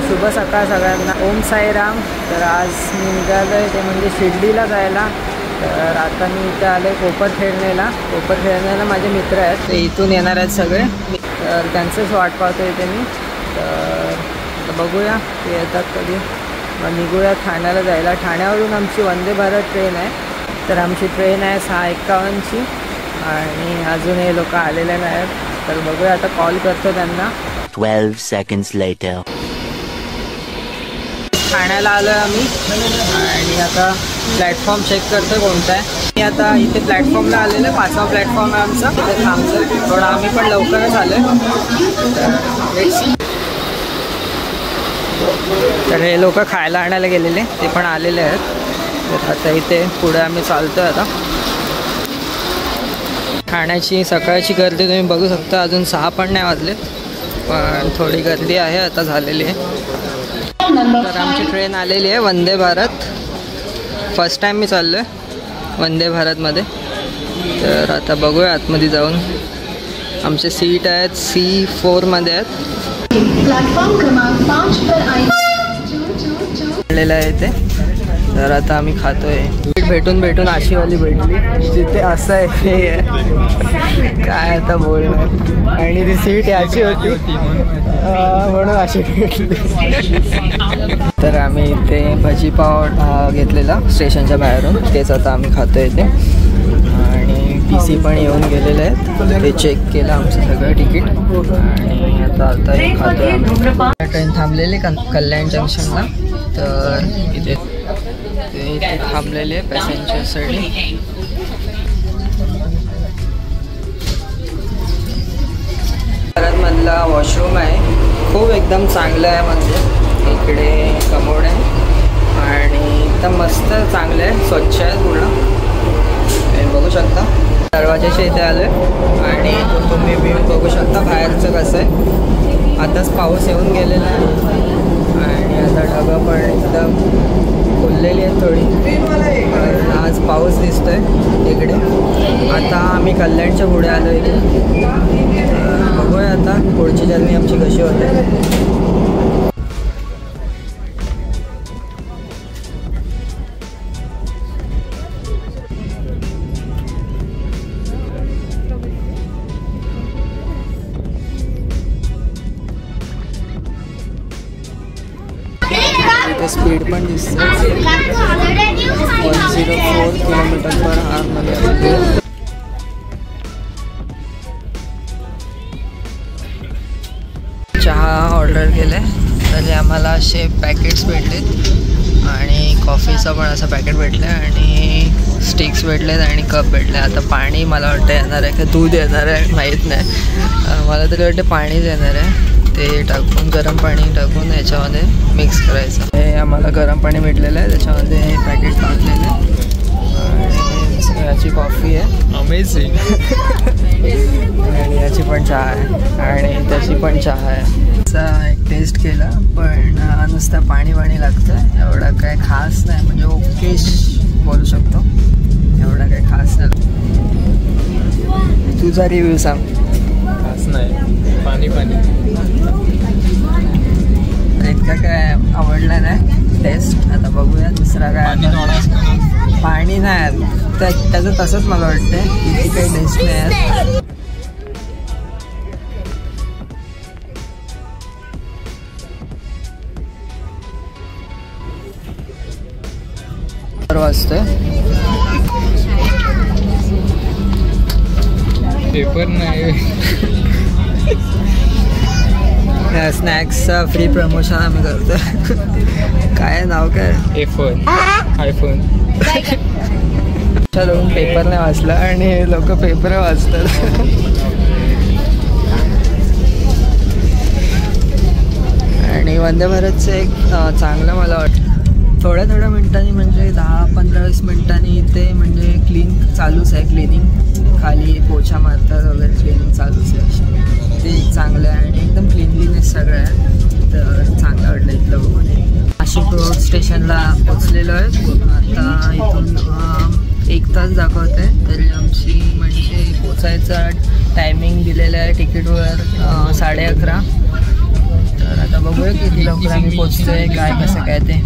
शुभ सकाळ सगळ्यांना, ओम साईराम. तर आज मी निघालो आहे ते म्हणजे शिर्डीला जायला. तर आता मी इथे आलो आहे कोपरखेरणेला माझे मित्र आहेत, ते इथून येणार आहेत सगळे. तर त्यांचंच वाट पाहतो इथे मी. तर बघूया ते येतात कधी. मग निघूया ठाण्याला जायला. ठाण्यावरून आमची वंदे भारत ट्रेन आहे. तर आमची ट्रेन आहे 6:51ची आणि अजून हे लोक आलेले नाहीत. तर बघूया, आता कॉल करतो त्यांना. 12 seconds later. ठाण्याला आलो आहे आम्ही आणि आता प्लॅटफॉर्म चेक करतो कोणता आहे. मी आता इथे प्लॅटफॉर्मला आलेलो आहे, 5वा प्लॅटफॉर्म आहे आमचा. इथे थांबतो थोडा, आम्ही पण लवकरच आलो आहे. तर हे लोक खायला आणायला गेलेले, ते पण आलेले आहेत. तर आता इथे पुढे आम्ही चालतो आहे. आता ठाण्याची सकाळची गर्दी तुम्ही बघू शकता. अजून 6 पण नाही वाजलेत, पण थोडी गर्दी आहे आता झालेली आहे. तर आमची ट्रेन आलेली आहे वंदे भारत. फर्स्ट टाईम मी चाललो आहे वंदे भारतमध्ये. तर आता बघूया आतमध्ये जाऊन. आमचे सीट आहेत C4मध्ये आहेत. प्लॅटफॉर्म क्रमांक 5 पर आहे ते. तर आता आम्ही खातोय. सीट भेटून अशीवाली भेटली जिथे असं आहे हे काय आता बोलणं. आणि ती सीट याची होती म्हणून अशी भेटली. तर आम्ही इथे भजीपाव घेतलेला स्टेशनच्या बाहेरून, तेच आता आम्ही खातोय इथे. आणि TC पण येऊन गेलेले आहेत, ते चेक केलं आमचं सगळं तिकीट. आणि आता हे खातोय आम्ही. ट्रेन थांबलेली कल्याण जंक्शनला. तर इथे थांबलेले आहे पॅसेंजरसाठी. भारतमधला वॉशरूम आहे, खूप एकदम चांगलं आहे. म्हणजे इकडे कमोड आहे आणि एकदम मस्त चांगलं आहे, स्वच्छ आहे पूर्ण. हे बघू शकता. दरवाजाच्या इथे आलो आहे आणि तुम्ही व्ह्यू बघू शकता बाहेरचं कसं आहे. आताच पाऊस येऊन गेलेला आहे आणि आता ढगं पण एकदम खुललेली आहेत थोडी. आज पाऊस दिसतोय इकडे. आता आम्ही कल्याणच्या पुढे आलो इथे. बघूया आता पुढची जर्नी आमची कशी होते. स्पीड पण दिसते 104 km/h मध्ये. चहा ऑर्डर केले तर आम्हाला असे पॅकेट्स भेटलेत आणि कॉफीचं पण असं पॅकेट भेटलं आणि स्टिक्स भेटलेत आणि कप भेटले. आता पाणी मला वाटतं येणार आहे का दूध येणार आहे माहीत नाही. मला तरी वाटतं पाणीच येणार आहे. ते टाकून गरम पाणी टाकून याच्यामध्ये मिक्स करायचं. हे आम्हाला गरम पाणी भेटलेलं आहे, त्याच्यामध्ये हे पॅकेट टाकलेलं आहे. आणि याची कॉफी आहे अमेझिंग. आणि याची पण चहा आहे आणि त्याची पण चहा आहे. त्याचा एक टेस्ट केला पण नुसतं पाणी लागतं, एवढं काय खास नाही. म्हणजे ओकेश बोलू शकतो, एवढं काय खास नाही. तुझा रिव्ह्यू सांग. खास नाही, पाणी इतकं काय आवडलं नाही टेस्ट. आता बघूया दुसरा काय. पाणी नाही त्याचं तसंच मला वाटतं, किती काही टेस्ट नाही. वाजतोय पेपर नाही. स्नॅक्सचा फ्री प्रमोशन आम्ही करतो. काय नाव काय? आयफोन. चलो पेपर नाही वाचला आणि लोक पेपर वाचतात. आणि वंदे भारतचं एक चांगलं मला वाटतं, थोड्या मिनिटांनी म्हणजे 10-15-20 मिनिटांनी इथे म्हणजे क्लीन चालूच आहे. क्लिनिंग खाली पोछा मारतात वगैरे, क्लिनिंग चालूच आहे. ते चांगलं आहे आणि एकदम क्लिनलीनेस सगळं आहे. तर चांगलं वाटलं इथलं बघून. नाशिक रोड स्टेशनला पोचलेलो आहे. आता इथून 1 तास दाखवत आहे, तरी आमची म्हणजे पोचायचा टायमिंग दिलेला आहे तिकीटवर 11:30. तर आता बघूया किती लवकर आम्ही पोचतोय, काय कसं काय ते.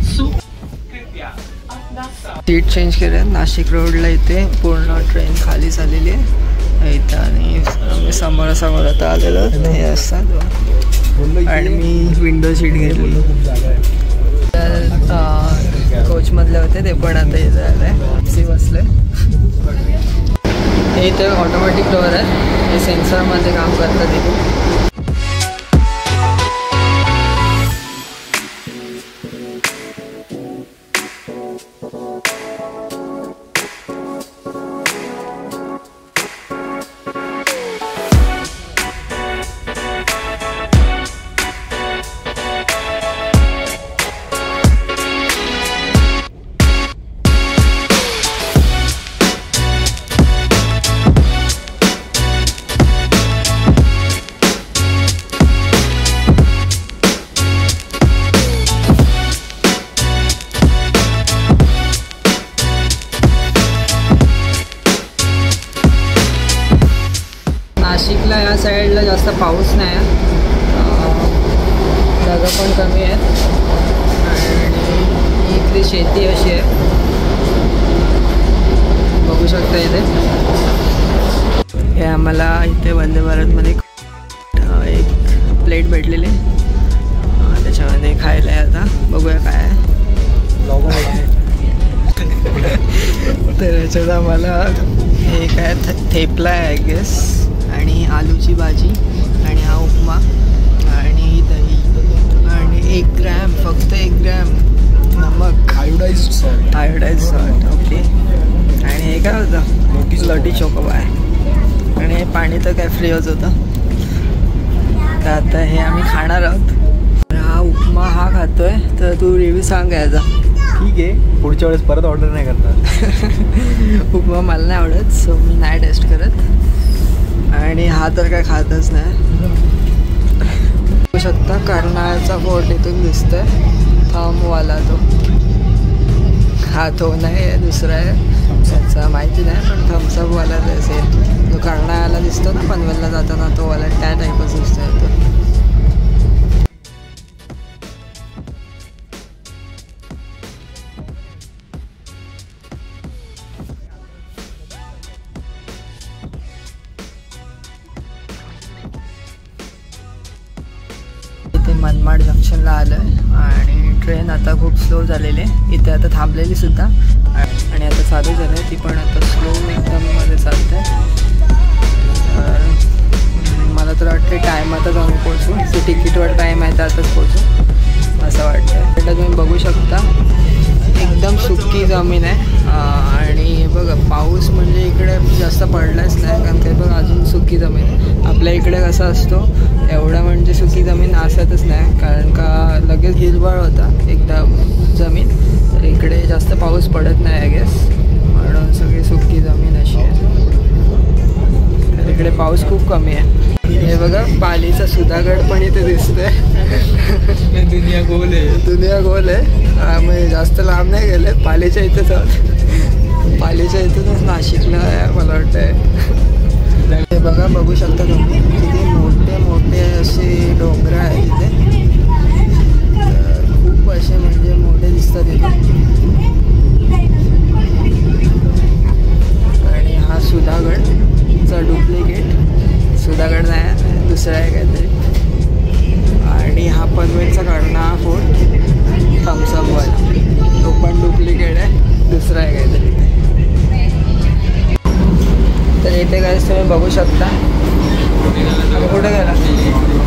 सीट चेंज केले. नाशिक रोडला इथे पूर्ण ट्रेन खाली झालेली आहे इथं, आणि आम्ही समोरासमोर आता आलेलो हे असतात. आणि मी विंडो सीट घेतली. तर कोचमधले होते ते पण आता इथे आलं आहे बसले. हे इथे ऑटोमॅटिक डोअर आहे, हे सेन्सरमध्ये काम करतात इथे. नाशिकला या साईडला जास्त पाऊस नाही आहे, जागा पण कमी आहेत आणि इथली शेती अशी आहे, बघू शकता इथे. हे आम्हाला इथे वंदे भारतमध्ये एक प्लेट भेटलेली, त्याच्यामध्ये खायला आहे. आता बघूया काय आहे. तर याच्यात आम्हाला हे काय थेपला आहे आय गेस, आणि आलूची भाजी, आणि हा उपमा, आणि दही, आणि 1 ग्रॅम, फक्त 1 ग्रॅम नमक, आयोडाइज्ड सॉल्ट. ओके. आणि हे काय होतं, लटी चोकोबाय, आणि हे पाणी तर काय फ्रीच होतं. तर आता हे आम्ही खाणार आहोत. हा उपमा हा खातोय, तर तू रिव्ह्यू सांग याचा. ठीक आहे, पुढच्या वेळेस परत ऑर्डर नाही करणार. उपमा मला नाही आवडत, सो मी नाही टेस्ट करत. आणि हा तर काय खातच नाही. बघू शकता कर्नाळचा फोर्ट इथून दिसतोय, थंबवाला तो. हा तो नाही, दुसरा आहे, त्याचा माहिती नाही, पण थम्सअपवाला असेल. जो कर्नाळ्याला दिसतो ना पनवेलला जाताना, तो वाला त्या टाईपच दिसतोय तो. मनमाड जंक्शनला आलो आहे आणि ट्रेन आता खूप स्लो झालेली आहे. इथे आता थांबलेली सुद्धा, आणि आता चालू झालं आहे. ती पण आता स्लो एकदम मध्ये चालते. मला तर वाटते टायमातच आम्ही पोहोचू. जो तिकीटवर टाईम आहे तर आताच पोहोचू असं वाटतं. इकडे तुम्ही बघू शकता एकदम सुकी जमीन आहे. आणि बघा पाऊस म्हणजे इकडे जास्त पडलाच नाही, कारण ते बघा अजून सुकी जमीन आहे. आपल्या इकडे कसं असतो एवढं म्हणजे सुकी जमीन असतच नाही, कारण का लगेच हिरवळ होता एकदम जमीन. तर इकडे जास्त पाऊस पडत नाही आय गेस, म्हणून सगळी सुकी जमीन अशी आहे. तर इकडे पाऊस खूप कमी आहे. हे बघा पालीचा सुधागड पण इथे दिसतोय. दुनिया गोल आहे. म्हणजे जास्त लांब नाही गेले, पालीच्या इथेच आहोत. पालीच्या इथूनच नाशिकला आहे मला वाटतंय. हे बघा बघू शकता तुम्ही किती मोठे मोठे असे डोंगर आहेत इथे. खूप असे म्हणजे मोठे दिसतात इथे. आणि हा सुधागडचा डुप्लिकेट, सुधागड नाही दुसरा आहे काहीतरी. आणि हा पनवेलचा कर्नाळा फोर्ट थम्सअपवाला, तो पण डुप्लिकेट आहे, दुसरा आहे काहीतरी. तर इथे काय तुम्ही बघू शकता. कुठे गेला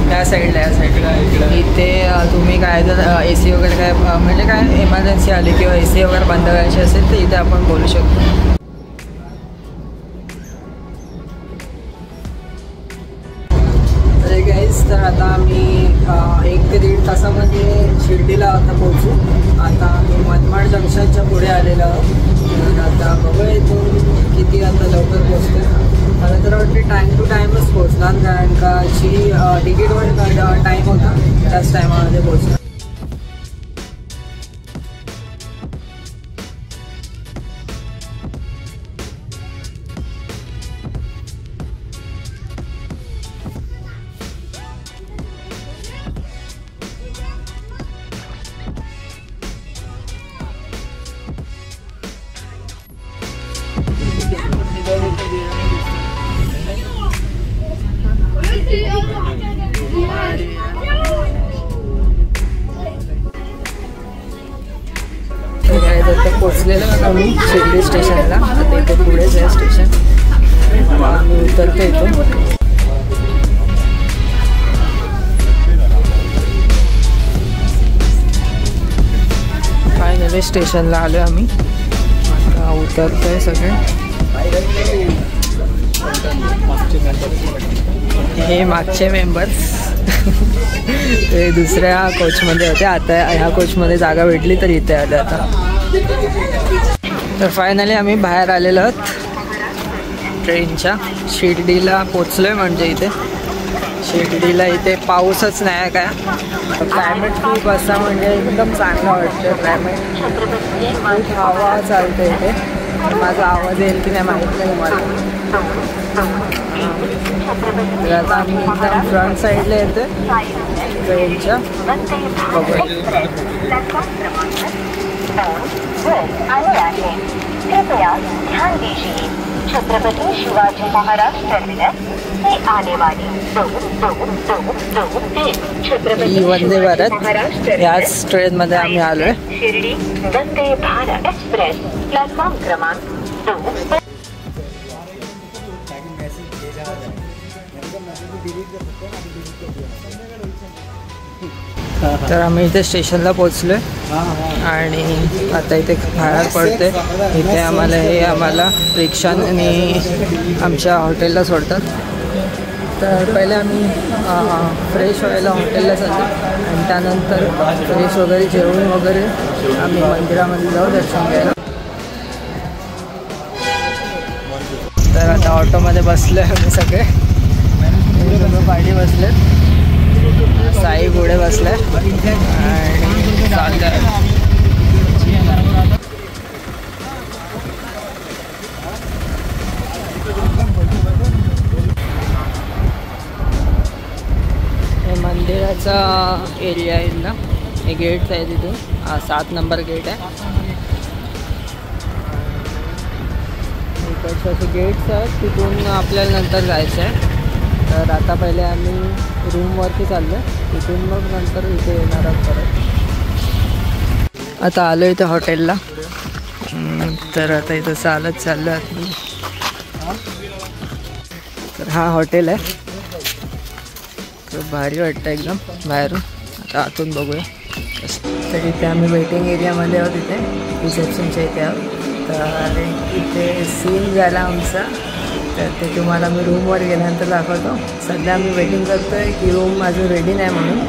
त्या साईडला, या साईडला इथे तुम्ही काय जर AC वगैरे काय म्हणजे काय इमर्जन्सी आली किंवा AC वगैरे बंद करायची असेल तर इथे आपण बोलू शकतो. तर आता आम्ही 1 ते 1.5 तासामध्ये शिर्डीला आता पोहोचू. आता आम्ही मनमाड जंक्शनच्या पुढे आलेलो आहोत. तर आता बघूया इथून किती आता लवकर पोहोचतो. मला तर वाटते टाईम टू टाईमच पोहोचणार, कारण का जी तिकीटवर टाईम होता त्याच टायमामध्ये पोहोचणार. इथे पोचलेलो आम्ही शिर्डी स्टेशनला. आता इथे पुढेच आहे स्टेशन. आम्ही उतरतो इथून. फायनली स्टेशनला आलो आम्ही. आता उतरतोय सगळे. हे मागचे मेंबर्स ते दुसऱ्या कोचमध्ये होते. आता ह्या कोचमध्ये जागा भेटली तर इथे आले. आता तर फायनली आम्ही बाहेर आलेलो आहोत ट्रेनच्या. शिर्डीला पोचलोय. म्हणजे इथे शिर्डीला इथे पाऊसच नाही काय. क्लायमेट खूप असा म्हणजे एकदम चांगलं वाटतं. क्लायमेट खूप हवा चालते इथे. माझा आवाज येईल की नाही माहीत नाही मला. तर आता आम्ही एकदम फ्रंट साईडला येते ट्रेनच्या. कृपया ध्यान दीजिए छत्रपति शिवाजी महाराज टर्मिनस से आने वाली ही वंदे भारत याच ट्रेनमध्ये आम्ही आलोय. शिर्डी वंदे भारत एक्सप्रेस प्लॅटफॉर्म क्रमांक 2. तर आम्ही इथे स्टेशनला पोचलोय आणि आता इथे बाहेर पडते. इथे आम्हाला रिक्षाने आमच्या हॉटेलला सोडतात. तर पहिले आम्ही फ्रेश व्हायला हॉटेलला जातो आणि त्यानंतर फ्रेश वगैरे जेवण वगैरे आम्ही मंदिरामध्ये जाऊ दर्शन घ्यायला. तर आता ऑटोमध्ये बसलोय आम्ही सगळे. पाठी बसलेत. साई पुढे बसलाय आणि चाललंय. हे मंदिराचा एरिया आहे ना. हे गेट्स आहे तिथून. 7 नंबर गेट आहे. इकडचे असे गेट्स आहेत. तिथून आपल्याला नंतर जायचं आहे. तर आता पहिले आम्ही रूमवरती चाललो आहे. तिथून मग नंतर इथे येणार आहोत परत. आता आलो इथे हॉटेलला. तर आता इथं चालत चाललो आहे. तर हा हॉटेल आहे. तर भारी वाटतं एकदम बाहेरून. आता आतून बघूया. तर इथे आम्ही वेटिंग एरियामध्ये आहोत. इथे रिसेप्शनच्या इथे आहोत. तर इथे सीन झाला आमचा. तर ते तुम्हाला मी रूमवर गेल्यानंतर दाखवतो. सध्या आम्ही वेटिंग करतो आहे की रूम अजून रेडी नाही म्हणून.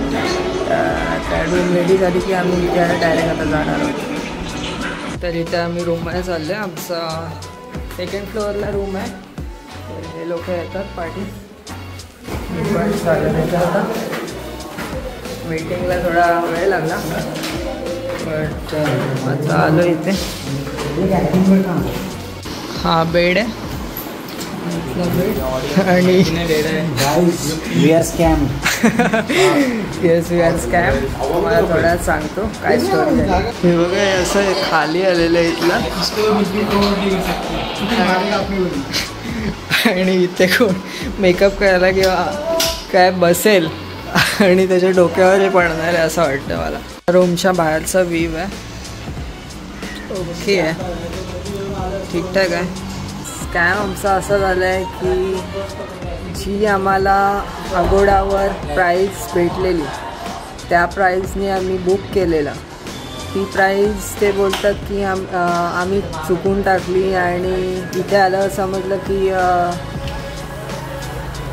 तर रूम रेडी झाली की आम्ही इथे डायरेक्ट आता जाणार आहोत. तर इथे आम्ही रूममध्ये चाललो आहे. आमचा 2nd फ्लोअरला रूम आहे. तर हे लोक येतात पाठी. मी पण चालू येतं. आता वेटिंगला थोडा वेळ लागला बट आता आलो इथे. हा बेड आहे. आणि येस वी आर स्कॅम. मला थोडा सांगतो काय स्टोरी आहे. हे बघा असं खाली आलेलं आहे इथलं. आणि इथे कोण मेकअप करायला किंवा काय बसेल आणि त्याच्या डोक्यावर पडणार आहे असं वाटतं मला. रूमच्या बाहेरचा व्ह्यू आहे. ओके आहे. ठीकठाक आहे. स्कॅम आमचा असं झालं आहे की जी आम्हाला अगोडावर प्राईस भेटलेली त्या प्राईसने आम्ही बुक केलेलं. ती प्राईस ते बोलतात की आम्ही चुकून टाकली आणि इथे आलं समजलं की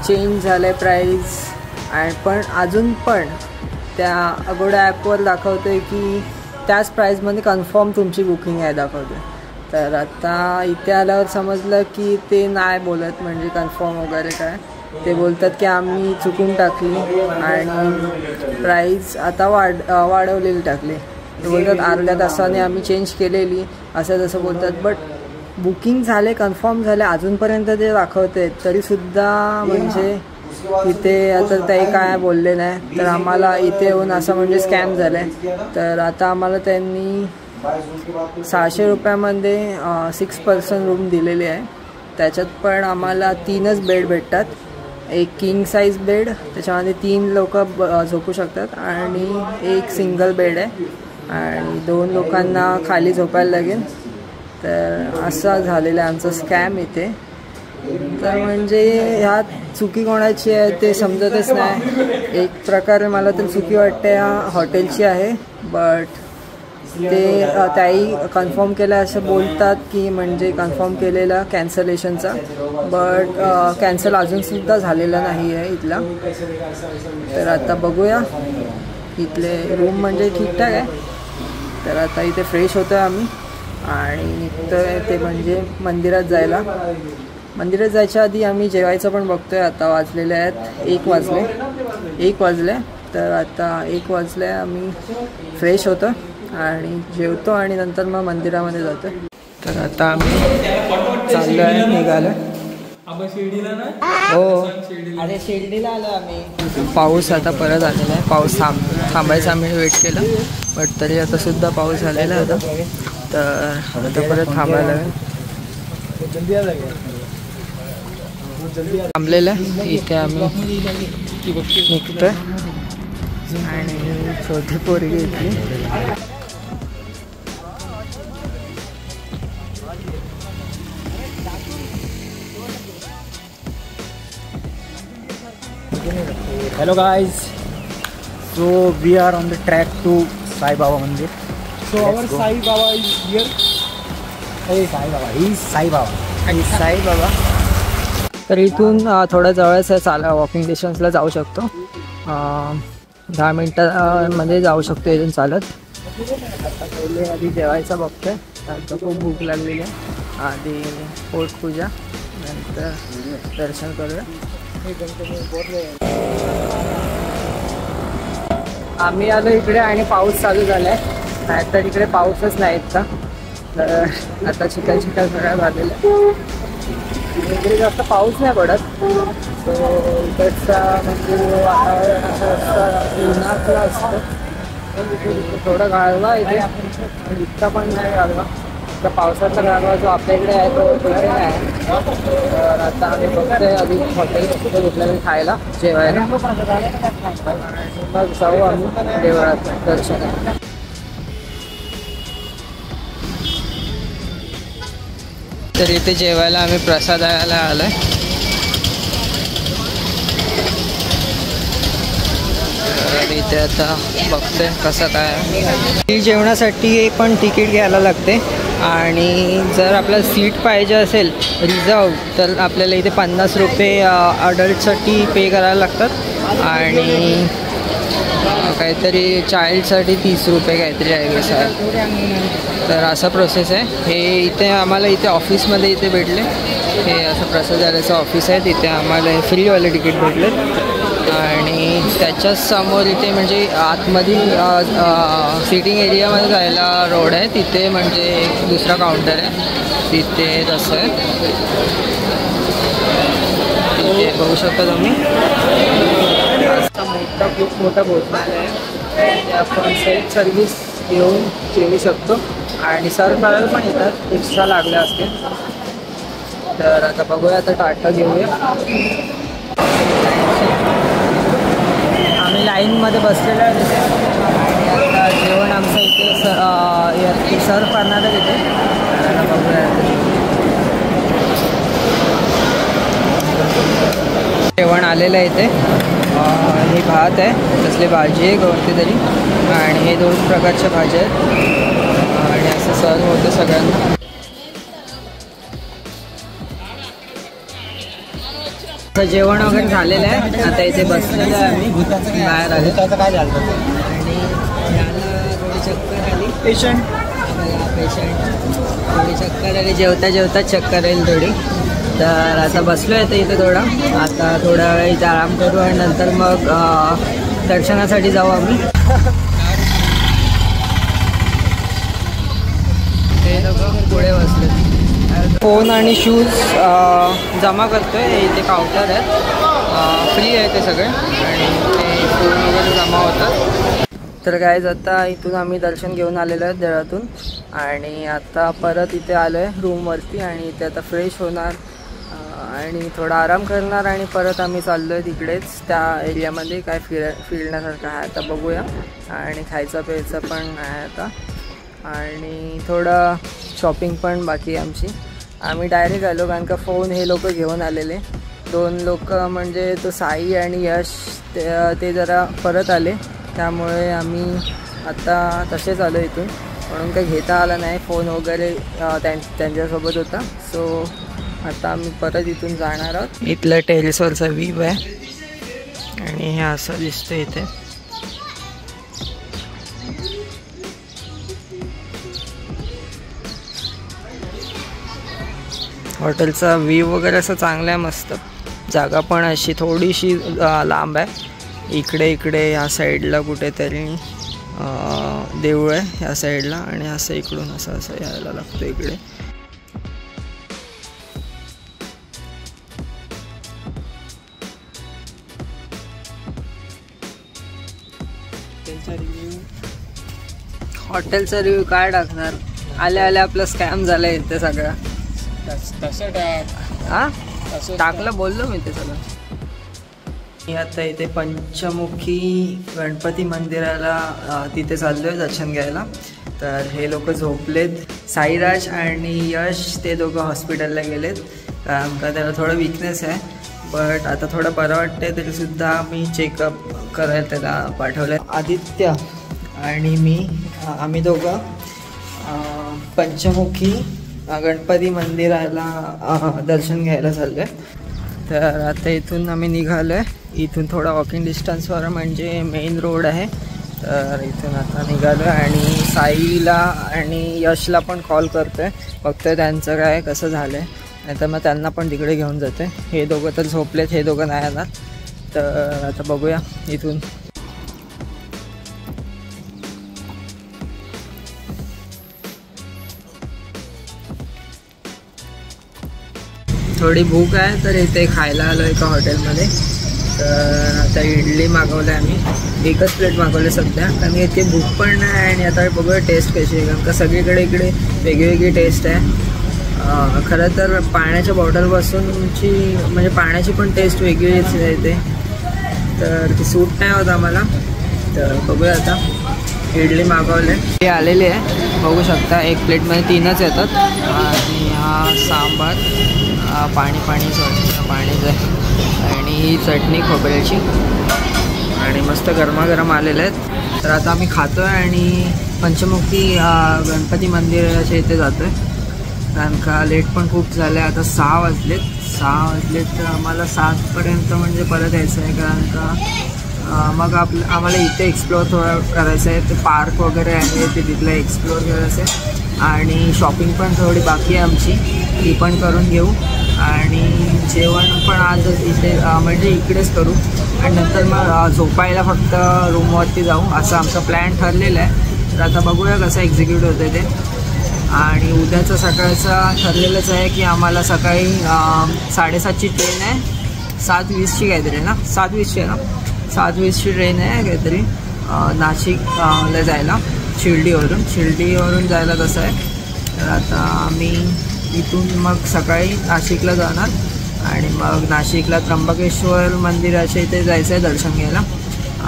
चेंज झालं आहे प्राईस. पण अजून पण त्या अगोडा ॲपवर दाखवतो आहे की त्याच प्राईसमध्ये कन्फर्म तुमची बुकिंग आहे दाखवते. तर आता इथे आल्यावर समजलं की ते नाही बोलत म्हणजे कन्फर्म वगैरे काय. ते बोलतात की आम्ही चुकून टाकली आणि प्राईस आता वाढवलेली टाकली. ते बोलतात अर्ध्या तासाने आम्ही चेंज केलेली असं तसं बोलतात. बट बुकिंग झाले कन्फर्म झाले अजूनपर्यंत ते दाखवते तरीसुद्धा म्हणजे इथे आता ते काय बोलले नाही. तर आम्हाला इथे येऊन असं म्हणजे स्कॅम झालं आहे. तर आता आम्हाला त्यांनी 600 रुपयामध्ये 6 पर्सन रूम दिलेली आहे. त्याच्यात पण आम्हाला 3च बेड भेटतात. एक किंग साईज बेड त्याच्यामध्ये 3 लोक झोपू शकतात आणि एक सिंगल बेड आहे आणि 2 लोकांना खाली झोपायला लागेल. तर असा झालेला आहे आमचा स्कॅम इथे. तर म्हणजे ह्यात चुकी कोणाची आहे ते समजतच नाही. एक प्रकारे मला तर चुकी वाटते ह्या हॉटेलची आहे. बट ते त्याही कन्फर्म केलं असं बोलतात की म्हणजे कन्फर्म केलेला कॅन्सलेशनचा. बट कॅन्सल अजूनसुद्धा झालेला नाही आहे इथला. तर आता बघूया. इथले रूम म्हणजे ठीकठाक आहे. तर आता इथे फ्रेश होतो आहे आम्ही आणि निघतो आहे ते म्हणजे मंदिरात जायला. मंदिरात जायच्या आधी आम्ही जेवायचं पण बघतो आहे. आता वाजलेले आहेत 1 वाजले. तर आता 1 वाजले आम्ही फ्रेश होतो आणि जेवतो आणि नंतर मग मंदिरामध्ये जातो. तर आता आम्ही चाललो आहे निघालो. हो अरे शिर्डीला आलो आम्ही. पाऊस आता परत आलेला आहे. पाऊस थांबायचा आम्ही वेट केलं बट तरी आता सुद्धा पाऊस झालेला होता. तर आता परत थांबायला थांबलेलं आहे. इथे आम्ही निघतोय आणि छोटी पोरगी इथली. Hello guys, so we are on the track to Sai Baba Mandir. So our Sai Baba is here. Hey Sai Baba, he is Sai Baba. Sai Baba. तर इथून थोडं जवळच आहे. वॉकिंग डिस्टन्सला जाऊ शकतो. 10 मिनटामध्ये जाऊ शकतो इथून चालत. आता पहिले आधी जेवायचं बघतोय. आता खूप भूक लागलेली आहे. आधी पोटपूजा नंतर दर्शन करूया. आम्ही आलो इकडे आणि पाऊस चालू झाला आहे. नाहीतर इकडे पाऊसच नाही इतका. तर आता चिखल सगळं झालेलं आहे. इकडे जास्त पाऊस नाही पडत. तो इकडचा म्हणजे वातावरण असं उन्हातलं असतं. थोडं गाळवा इथे इतका पण नाही गाळवा. तर पावसाचा गाळवा जो आपल्या इकडे आहे तो तिकडे आहे. तर आता आम्ही बघतोय आधी हॉटेल कुठलं खायला जेवायला मग जाऊ आम्ही देवळात दर्शनाला. तर इथे जेवायला आम्ही प्रसादाला आलो आहे. तर इथे आता बघतोय कसं काय. जेवणासाठी पण तिकीट घ्यायला लागते आणि जर आपल्याला सीट पाहिजे असेल रिझर्व तर आपल्याला इथे 50 रुपये अडल्टसाठी पे करायला लागतात आणि काहीतरी चाइल्डसाठी 30 रुपये काहीतरी आहे गेस. तर असा प्रोसेस आहे. हे इथे आम्हाला इथे ऑफिसमध्ये इथे भेटले. हे असं प्रसादाचं ऑफिस आहे. तिथे आम्हाला फ्रीवाले तिकीट भेटले आणि त्याच्याच समोर इथे म्हणजे आतमधील सिटिंग एरियामध्ये जायला रोड आहे. तिथे म्हणजे एक दुसरा काउंटर आहे. तिथे तसं आहे. तिथे बघू शकता तुम्ही. खूप मोठा भोजनालय आहे. आपण सेल्फ सर्व्हिस घेऊन जेवू शकतो आणि सर्व करायला पण येतात एक्स्ट्रा लागले असते. तर आता बघूया. आता टाटा घेऊया. आम्ही लाईनमध्ये बसलेलो आहे तिथे आणि आता जेवण आमचं इथे सर्व करणार आहे तिथे. आता बघूया. जेवण आलेलं आहे इथे. हे भात आहे तसली भाजी आहे कोणती तरी आणि हे 2 प्रकारच्या भाज्या आहेत आणि असं सर्व होतं सगळ्यांना. जेवण वगैरे झालेलं आहे. आता इथे बसलेलं आहे आम्ही बाहेर आले. काय झालं आणि याला थोडी चक्कर आली. पेशंट थोडी चक्कर आली. जेवता चक्कर येईल थोडी. तर आता बसलो आहे इथे थोडं. आता थोडा वेळ इथे आराम करू आणि नंतर मग दर्शनासाठी जाऊ आम्ही. ते लोक पुढे बसले. फोन आणि शूज जमा करतोय. इथे काउंटर आहेत. फ्री आहे ते सगळे आणि ते फोन वगैरे जमा होतात. तर गाईज आता इथून आम्ही दर्शन घेऊन आलेलो आहे देवळातून आणि आता परत इथे आलो आहे रूमवरती आणि इथे आता फ्रेश होणार आणि थोडा आराम करणार आणि परत आम्ही चाललो आहे तिकडेच त्या एरियामध्ये काय फिरण्यासारखं आहे आता बघूया. आणि खायचं प्यायचं पण आहे आता आणि थोडं शॉपिंग पण बाकी आहे आमची. आम्ही डायरेक्ट आलो कारण का फोन हे लोक घेऊन आलेले 2 लोक म्हणजे तो साई आणि यश ते जरा परत आले त्यामुळे आम्ही आता तसेच आलो इथून. म्हणून काही घेता आला नाही फोन वगैरे त्यांच्यासोबत होता. सो आता आम्ही परत इथून जाणार आहोत. इथलं टेरेसवरचा व्ह्यू आहे आणि हे असं दिसतं इथे. हॉटेलचा व्ह्यू वगैरे असं चांगला आहे मस्त. जागा पण अशी थोडीशी लांब आहे. इकडे ह्या साईडला कुठेतरी देऊळ आहे ह्या साईडला आणि असं इकडून असं यायला लागतं इकडे. हॉटेलचा रिव्ह्यू काय टाकणार. आल्या आपलं स्कॅम झालंय इथे सगळं. तसं टाक. हां टाकलं बोललो मी ते सगळं. मी आता इथे पंचमुखी गणपती मंदिराला तिथे चाललो आहे दर्शन घ्यायला. तर हे लोक झोपलेत. साईराज आणि यश ते दोघं हॉस्पिटलला गेलेत कारण का त्याला थोडं विकनेस आहे. बट आता थोडं बरं वाटतं तरीसुद्धा मी चेकअप करायला त्याला पाठवलं आहे. आदित्य आणि मी आम्ही दोघं पंचमुखी गणपती मंदिराला दर्शन घ्यायला चाललो आहे. तर आता इथून आम्ही निघालो आहे. इथून थोडा वॉकिंग डिस्टन्सवर म्हणजे मेन रोड आहे. तर इथून आता निघालो आहे आणि साईला आणि यशला पण कॉल करतो आहे. फक्त त्यांचं काय कसं झालं आहे नाही तर मग त्यांना पण तिकडे घेऊन जातो आहे. हे दोघं तर झोपलेत, हे दोघं नाही येणार. तर आता बघूया इथून. थोडी भूक आहे तर इथे खायला आलो एका हॉटेलमध्ये. तर आता इडली मागवलं आहे आम्ही. एकच प्लेट मागवले सध्या कारण इथे भूक पण नाही आणि आता बघूया टेस्ट कशी आहे कारण का सगळीकडे इकडे वेगळी टेस्ट आहे. खरं तर पाण्याच्या बॉटलपासूनची म्हणजे पाण्याची पण टेस्ट वेगळीच आहे इथे. तर ती सूट नाही होत आम्हाला. तर बघूया आता. इडली मागवले हे आलेली आहे बघू शकता. एक प्लेटमध्ये 3च येतात आणि हा सांबार पाणीच आहे आणि ही चटणी खोबऱ्याची आणि मस्त गरमागरम आलेले आहेत. तर आता आम्ही खातो आहे आणि पंचमुखी गणपती मंदिराच्या इथे जातो आहे कारण का लेट पण खूप झालं आहे. आता 6 वाजलेत तर आम्हाला 7पर्यंत म्हणजे परत यायचं आहे कारण का मग आम्हाला इथे एक्सप्लोअर थोडं करायचं आहे. ते पार्क वगैरे आहे ते तिथलं एक्सप्लोअर करायचं आहे आणि शॉपिंग पण थोडी बाकी आहे आमची ती पण करून घेऊ आणि जेवण पण आज इथे म्हणजे इकडेच करू आणि नंतर मग झोपायला फक्त रूमवरती जाऊ असं आमचा प्लॅन ठरलेला आहे. तर आता बघूया कसं एक्झिक्यूट होतं ते. आणि उद्याचं सकाळचं ठरलेलंच आहे की आम्हाला सकाळी 7:30ची ट्रेन आहे. 7:20ची काहीतरी ना 7:20ची आहे ना 7:20ची ट्रेन आहे काहीतरी नाशिकला जायला शिर्डीवरून जायला कसं आहे. तर आता आम्ही इथून मग सकाळी नाशिकला जाणार आणि मग नाशिकला त्र्यंबकेश्वर मंदिराच्या इथे जायचं आहे दर्शन घ्यायला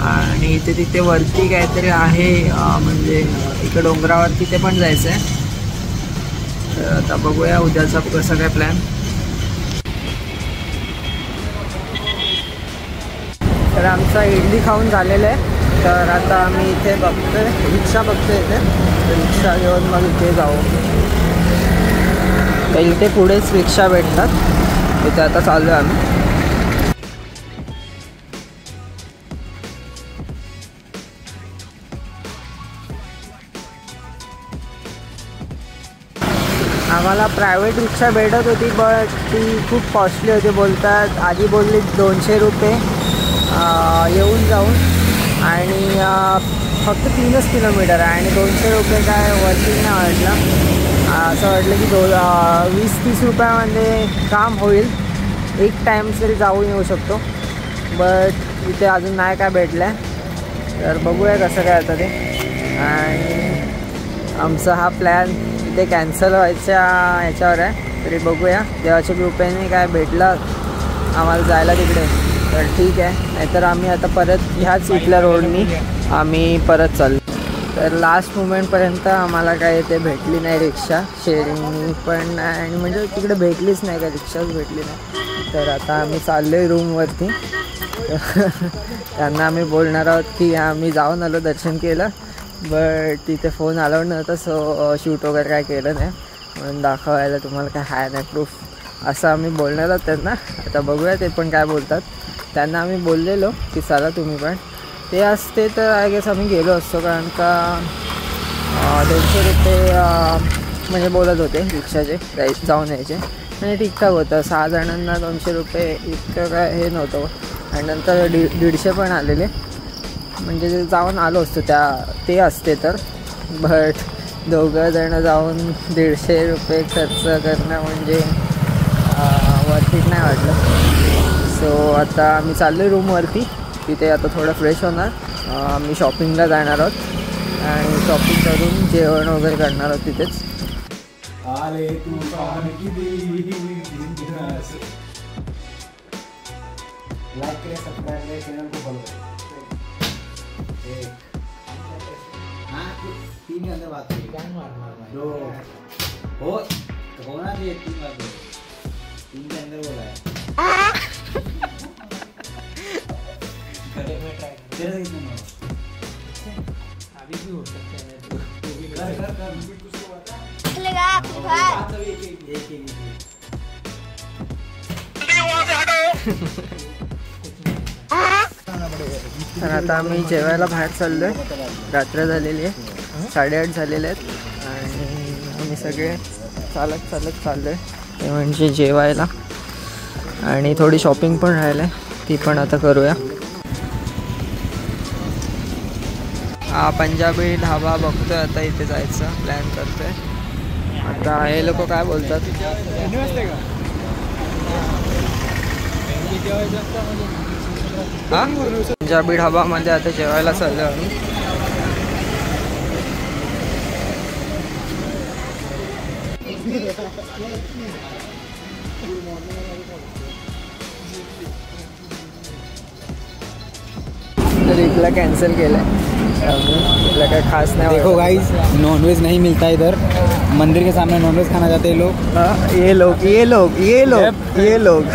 आणि तिथे वरती काहीतरी आहे म्हणजे इकडे डोंगरावर तिथे पण जायचं आहे. तर आता बघूया उद्याचा कसं काय प्लॅन. तर आमचा इडली खाऊन झालेलं आहे. तर आता आम्ही इथे बघतोय रिक्षा बघतोय इथे. रिक्षा घेऊन मग इथे जाऊ. तर इथे पुढेच रिक्षा भेटतात. इथे आता चाललो आहे आम्ही. आम्हाला प्रायव्हेट रिक्षा भेटत होती बट ती खूप कॉस्टली होती. बोलतात आधी बोलली 200 रुपये येऊन जाऊन आणि फक्त 3च किलोमीटर आहे आणि 200 रुपये काय वरती नाही वाटलं. असं वाटलं की 20-30 रुपयामध्ये काम होईल. एक टाईम तरी जाऊन येऊ शकतो बट इथे अजून नाही काय भेटलं आहे. तर बघूया कसं काय आता ते. आणि आमचा हा प्लॅन इथे कॅन्सल व्हायच्या ह्याच्यावर आहे तरी बघूया देवाच्या कृपेने काय भेटलं आम्हाला जायला तिकडे तर ठीक आहे, नाहीतर आम्ही आता परत ह्याच इथल्या रोडनी आम्ही परत चाललो. तर लास्ट मुमेंटपर्यंत आम्हाला काय ते भेटली नाही रिक्षा, शेअरिंग पण नाही आणि म्हणजे तिकडे भेटलीच नाही, का रिक्षाच भेटली नाही. तर आता आम्ही चाललो आहे रूमवरती. त्यांना आम्ही बोलणार आहोत की आम्ही जाऊन आलो, दर्शन केलं, बट तिथे फोन अलाउड नव्हता, सो शूट वगैरे काय केलं नाही, म्हणून दाखवायला तुम्हाला काय हाय नाही प्रूफ असं आम्ही बोलणार आहोत त्यांना. आता बघूया ते पण काय बोलतात. त्यांना आम्ही बोललेलो की चला तुम्ही पण, ते असते तर आय गेस आम्ही गेलो असतो, कारण का 200 रुपये म्हणजे बोलत होते रिक्षाचे जाऊन यायचे, म्हणजे ठीकठाक होतं. 6 जणांना 200 रुपये इतकं काय हे नव्हतं. आणि नंतर 150 पण आलेले, म्हणजे ते जाऊन आलो असतो ते असते तर. बट 2 जणं जाऊन 150 रुपये खर्च करणं म्हणजे वरती नाही वाटलं. सो आता आम्ही चाललो आहे रूमवरती, तिथे आता थोडं फ्रेश होणार, आम्ही शॉपिंगला जाणार आहोत आणि शॉपिंग करून जेवण वगैरे करणार आहोत तिथेच. लाइक करें, सब्सक्राइब करें, चैनल को फॉलो करें. हाँ 3 के अंदर बात करें. क्या मार 2 हो होना चाहिए 3 बात 3 के अंदर बोला है. तेरे से कितने मारो अभी भी हो सकता है. कर लगा एक तर आता आम्ही जेवायला बाहेर चाललो आहे. रात्र झालेली आहे, 8:30 झालेले आहेत आणि आम्ही सगळे चालत चाललो आहे ते म्हणजे जेवायला. आणि थोडी शॉपिंग पण राहिलं आहे, ती पण आता करूया. हा पंजाबी ढाबा बघतोय आता, इथे जायचं प्लॅन करतोय. आता हे लोक काय बोलतात. हां पंजाबी ढाबामध्ये आता जेवायला चाललो आम्ही. तर इथला कॅन्सल केलं आहे, इथला काय खास नाही. देखो गाइस, नॉनवेज नहीं मिलता इधर. मंदिर के सामने नॉनवेज खाना चाहते हैं लोग. ये लोग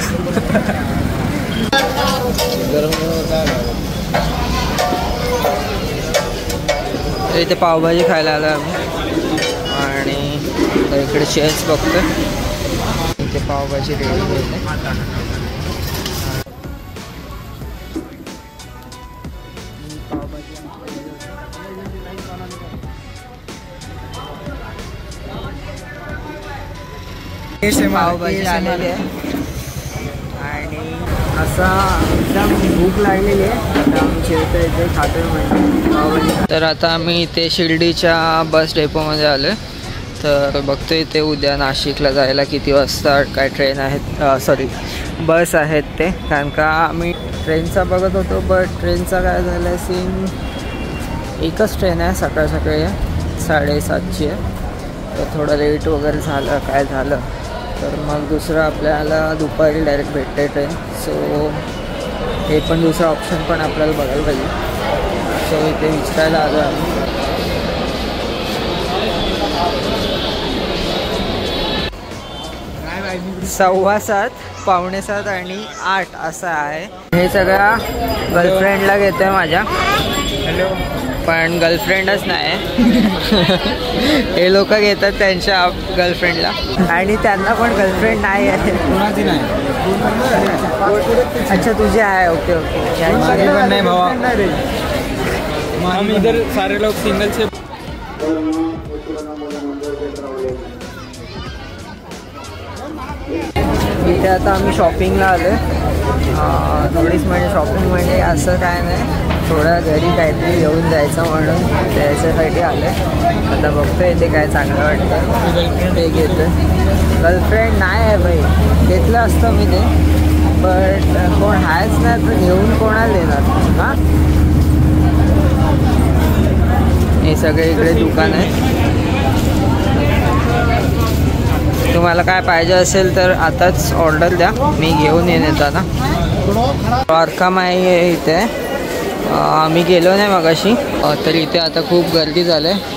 इथे पावभाजी खायला आलो आम्ही आणि इकडे शेअर्स बघतोय. इथे पावभाजी रेडी होते. पावभाजी आलेली आहे आणि असा एकदम भूक लागलेली आहे. आता आम्ही जेवतो इथे खातोय म्हणजे पावभाजी. तर आता आम्ही इथे शिर्डीच्या बस डेपोमध्ये आलो आहे. तर बघतोय इथे उद्या नाशिकला जायला किती वाजता काय ट्रेन आहेत, सॉरी बस आहेत ते. कारण का आम्ही ट्रेनचा बघत होतो, बट ट्रेनचा काय झालं आहे सीन, एकच ट्रेन आहे सकाळी 7:30ची आहे. तर थोडं लेट वगैरे झालं काय झालं तर मग दुसरं आपल्याला दुपारी डायरेक्ट भेटते ट्रेन. सो हे पण दुसरा ऑप्शन पण आपल्याला बघायला पाहिजे. सो इथे विचारायला आलो आम्ही. 7:15, 7:45 आणि 8 असं आहे. हे सगळ्या गर्लफ्रेंडला घेतोय माझ्या. हॅलो. पण गर्लफ्रेंडच नाही. हे लोक घेतात त्यांच्या गर्लफ्रेंडला आणि त्यांना पण गर्लफ्रेंड नाही आहे. कोणाची नाही. अच्छा तुझी आहे. Okay okay. माझी पण नाही भावा. हम इधर सारे लोग सिंगल से. इथे आता आम्ही शॉपिंगला आलो आहे. थोडीच म्हणजे शॉपिंग म्हणजे असं काय नाही, थोडं घरी काहीतरी घेऊन जायचं म्हणून त्याच्यासाठी आलं आहे. आता बघतोय इथे काय चांगलं वाटतं ते घेतं. गर्लफ्रेंड नाही आहे बाई, घेतलं असतं मी ते, बट कोण आहेच नाही तर घेऊन कोणाला देणार. हां हे सगळे इकडे दुकान आहे. तुम्हाला काय पाहिजे असेल तर आताच ऑर्डर द्या, मी घेऊन येईन येताना. द्वारकामाई आहे इथे. आम्ही गेलो नाही मगाशी, तर इथे आता खूप गर्दी झाली आहे.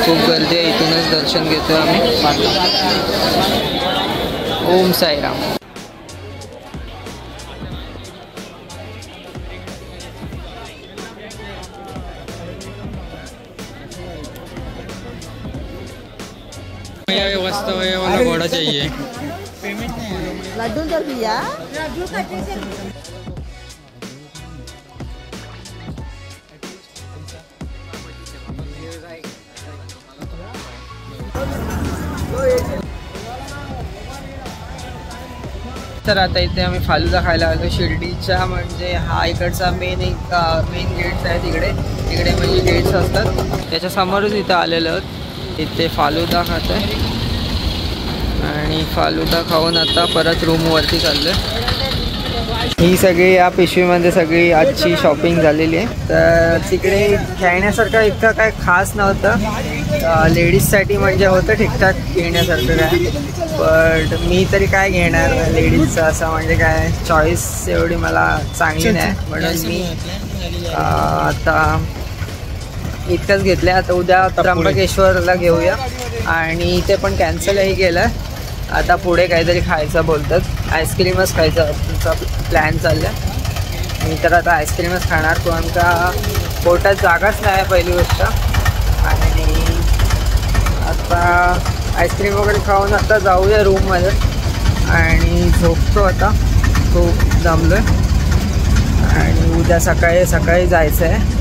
खूप गर्दी आहे, इथूनच दर्शन घेतो आम्ही. ओम साईराम. वाला घोड़ा चाहिए. लड्डू कर दिया. तर आता इथे आम्ही फालुदा खायला आलो शिर्डीच्या. म्हणजे हा इकडचा मेन गेट्स आहे. तिकडे म्हणजे गेट्स असतात, त्याच्या समोरच इथं आलेलो आहोत. इथे फालुदा खात आहे आणि फालुदा खाऊन आता परत रूमवरती चाललो आहे. ही सगळी या पिशवीमध्ये सगळी आजची शॉपिंग झालेली आहे. तर तिकडे खेळण्यासारखं इतकं काय खास नव्हतं. लेडीजसाठी म्हणजे होतं ठीकठाक घेण्यासारखं काय, बट मी तरी काय घेणार लेडीजचं, असं म्हणजे काय चॉईस एवढी मला चांगली नाही, म्हणून मी आता इतकंच घेतलं. आता उद्या त्र्यंबकेश्वरला घेऊया आणि इथे पण कॅन्सलही केलं. आता पुढे काहीतरी खायचं बोलतात, आईस्क्रीमच खायचं तुमचा प्लॅन चालला. मी तर आता आईस्क्रीमच खाणार, पण का पोटात जागाच नाही पहिली गोष्ट. आणि आता आईस्क्रीम वगैरे खाऊन आता जाऊया रूममध्ये आणि झोपतो. आता खूप दमलो आहे आणि उद्या सकाळी जायचं आहे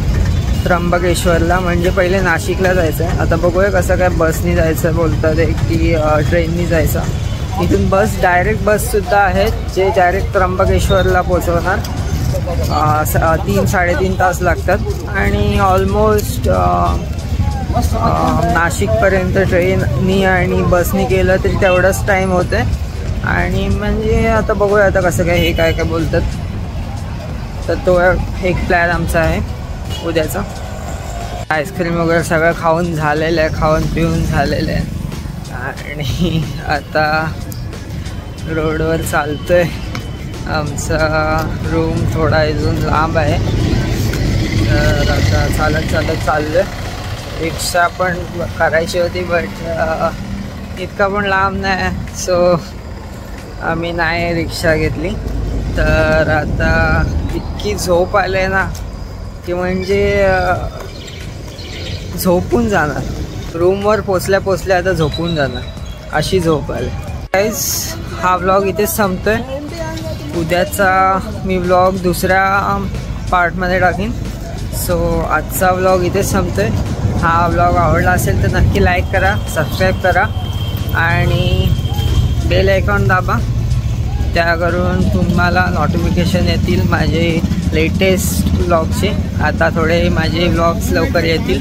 त्र्यंबकेश्वरला. म्हणजे पहिले नाशिकला जायचं आहे. आता बघूया कसं काय, बसनी जायचं बोलतात की ट्रेननी जायचं. इथून डायरेक्ट बससुद्धा आहेत जे डायरेक्ट त्र्यंबकेश्वरला पोचवणार. 3-3.5 तास लागतात आणि ऑलमोस्ट नाशिकपर्यंत ट्रेननी आणि बसनी केलं तरी तेवढाच टाईम होते. आणि म्हणजे आता बघूया आता कसं काय, हे काय काय बोलतात. तर तो एक प्लॅन आमचा आहे उद्याचा. आईस्क्रीम वगैरे सगळं खाऊन झालेलं आहे, खाऊन पिऊन झालेलं आहे आणि आता रोडवर चालतोय. आमचा रूम थोडा अजून लांब आहे, तर आता चालत चाललो आहे. रिक्षा पण करायची होती बट इतका पण लांब नाही, सो आम्ही नाही रिक्षा घेतली. तर आता इतकी झोप आली आहे ना की म्हणजे झोपून जाणार. रूमवर पोचल्या आता झोपून जाणार, अशी झोप आली. गाईज, हा व्लॉग इथेच संपतोय. उद्याचा मी व्लॉग दुसऱ्या पार्टमध्ये टाकीन. सो आजचा व्लॉग इथेच संपतोय. हा व्लॉग आवडला असेल तर नक्की लाईक करा, सबस्क्राईब करा आणि बेल आयकॉन दाबा. त्या करून तुम्हाला नोटिफिकेशन येतील माझे लेटेस्ट व्लॉगचे. आता थोडे माझे व्लॉग्स लवकर येतील.